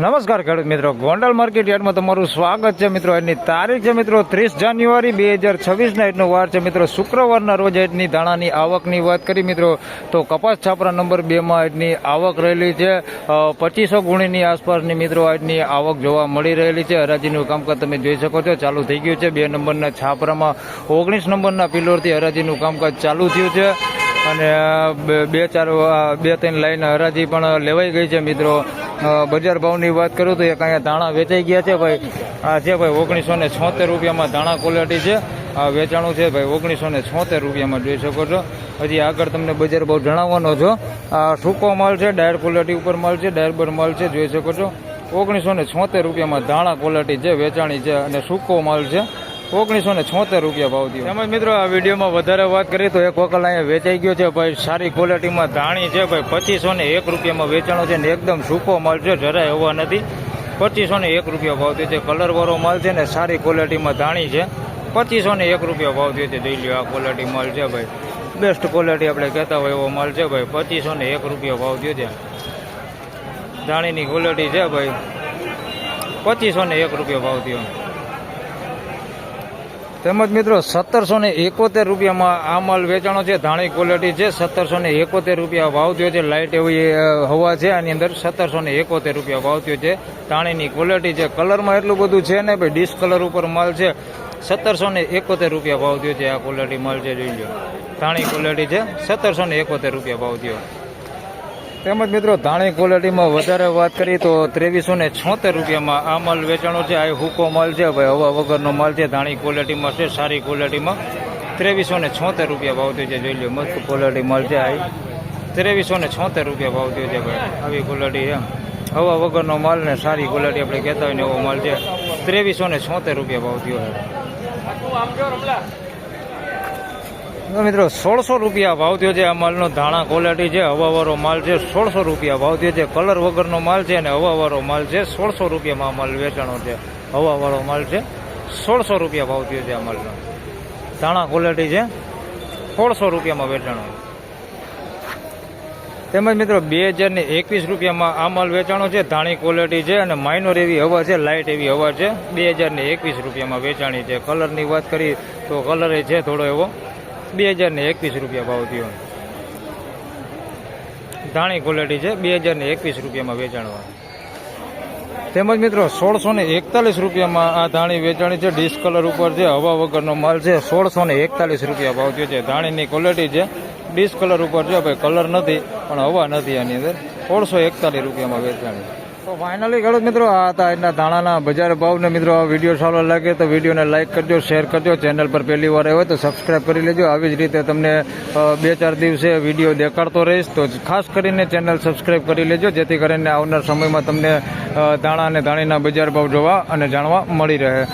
નમસ્કાર ખેડૂત મિત્રો, ગોંડલ માર્કેટ યાર્ડમાં તમારું સ્વાગત છે મિત્રો. આજની તારીખ છે મિત્રો 30 જાન્યુઆરી 2026 આજનો વાર છે મિત્રો શુક્રવારના રોજ આજની ધાણાની આવકની વાત કરી મિત્રો તો કપાસ છાપરા નંબર 2 માં આજની આવક રહેલી છે 2500 ગુણીની આસપાસની મિત્રો આજની આવક જોવા મળી રહેલી છે. હરાજીનું કામકાજ તમે જોઈ શકો છો ચાલુ થઈ ગયું છે. 2 નંબરના છાપરામાં 19 નંબરના પિલોરથી હરાજીનું કામકાજ ચાલુ થયું છે અને 2-3 લાઈન હરાજી પણ લેવાઈ ગઈ છે મિત્રો. બજાર ભાવની વાત કરું તો એક અહીંયા ધાણા વેચાઈ ગયા છે ભાઈ. આ છે ભાઈ 1976 રૂપિયામાં ધાણા ક્વોલિટી છે. આ વેચાણું છે ભાઈ 1976 રૂપિયામાં જોઈ શકો છો. હજી આગળ તમને બજાર ભાવ જણાવવાનો છો. આ સૂકો માલ છે, ડાયર ક્વોલિટી ઉપર માલ છે, ડાયરબર માલ છે, જોઈ શકો છો. 1976 રૂપિયામાં ધાણા ક્વોલિટી છે, વેચાણી છે અને સૂકો માલ છે. 1976 રૂપિયા ભાવ થયો. તેમજ મિત્રો આ વિડીયોમાં વધારે વાત કરીએ તો એક વકલ અહીંયા વેચાઈ ગયો છે ભાઈ. સારી ક્વોલિટીમાં ધાણી છે ભાઈ. 2501 રૂપિયામાં વેચાણો છે ને એકદમ સૂકો માલ છે, જરાય હવા નથી. 2501 રૂપિયા ભાવ થયો છે. કલરવાળો માલ છે ને સારી ક્વોલિટીમાં ધાણી છે. 2501 રૂપિયા ભાવ થયો છે. જોઈ લો આ ક્વોલિટી માલ છે ભાઈ. બેસ્ટ ક્વોલિટી આપણે કહેતા હોય એવો માલ છે ભાઈ. 2501 રૂપિયા ભાવ થયો છે. ધાણીની ક્વોલિટી છે ભાઈ. 2501 રૂપિયા ભાવ થયો. તેમજ મિત્રો 1771 રૂપિયામાં આ માલ વેચાણો છે. ધાણી ક્વોલિટી છે. 1771 રૂપિયા ભાવ થયો છે. લાઇટ એવી હવા છે આની અંદર. 1771 રૂપિયા ભાવ થયો છે. ધાણીની ક્વોલિટી છે. કલરમાં એટલું બધું છે ને ભાઈ, ડિસ્ક કલર ઉપર માલ છે. 1771 રૂપિયા ભાવ થયો છે. આ ક્વોલિટી માલ છે, જોઈ લો. ધાણી ક્વોલિટી છે. 1771 રૂપિયા ભાવ થયો. તેમજ મિત્રો ધાણી ક્વોલિટીમાં વધારે વાત કરીએ તો 2376 રૂપિયામાં આ માલ વેચાણો છે. આ હુકો માલ છે ભાઈ, હવા વગરનો માલ છે. ધાણી ક્વોલિટીમાં છે, સારી ક્વોલિટીમાં. 2376 રૂપિયા ભાવ થયો છે. જોઈ લો મસ્ત ક્વોલિટી માલ છે. આ 2376 રૂપિયા ભાવ થયો છે ભાઈ. આવી ક્વોલિટી છે, હવા વગરનો માલ ને સારી ક્વોલિટી આપણે કહેતા હોય ને એવો માલ છે. 2376 રૂપિયા ભાવ થયો છે. મિત્રો 1600 રૂપિયા ભાવ થયો છે. આ માલનો ધાણા ક્વોલિટી છે, હવાવાળો માલ છે. 1600 રૂપિયા ભાવ થયો છે. કલર વગરનો માલ છે અને હવાવાળો માલ છે. 1600 રૂપિયામાં આ માલ વેચાણો છે. હવાવાળો માલ છે. 1600 રૂપિયા ભાવ થયો છે. આ માલનો ધાણા ક્વોલિટી છે. 1600 રૂપિયામાં વેચાણો. તેમજ મિત્રો 2021 રૂપિયામાં આ માલ વેચાણો છે. ધાણી ક્વોલિટી છે અને માઇનોર એવી હવા છે, લાઇટ એવી હવા છે. 2021 રૂપિયામાં વેચાણી છે. કલરની વાત કરી તો કલર છે થોડો એવો. 2021 રૂપિયા ભાવ થયો. ધાણી ક્વોલિટી છે. 2021 રૂપિયામાં વેચાણવા. તેમજ મિત્રો 1641 રૂપિયામાં આ ધાણી વેચાણી છે. ડિસ્ક કલર ઉપર છે, હવા વગરનો માલ છે. 1641 રૂપિયા ભાવ થયો છે. ધાણીની ક્વોલિટી છે, ડિસ્ક કલર ઉપર છે ભાઈ. કલર નથી પણ હવા નથી આની અંદર. 1641 રૂપિયામાં વેચાણી. તો ફાઇનલી ખેડૂત મિત્રો આ હતા આજના ધાણાના બજાર ભાવને. મિત્રો આ વિડીયો સારો લાગે તો વિડીયોને લાઇક કરજો, શેર કરજો. ચેનલ પર પહેલી વાર આવ્યો તો સબસ્ક્રાઇબ કરી લેજો. આવી જ રીતે તમને 2-4 દિવસે વિડીયો દેખાડતો રહીશ તો ખાસ કરીને ચેનલ સબસ્ક્રાઇબ કરી લેજો, જેથી કરીને આવનાર સમયમાં તમને ધાણા અને ધાણીના બજાર ભાવ જોવા અને જાણવા મળી રહે.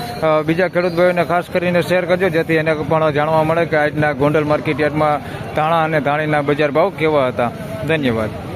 બીજા ખેડૂત ભાઈઓને ખાસ કરીને શેર કરજો, જેથી એને પણ જાણવા મળે કે આજના ગોંડલ માર્કેટ યાર્ડમાં ધાણા અને ધાણીના બજાર ભાવ કેવા હતા. ધન્યવાદ.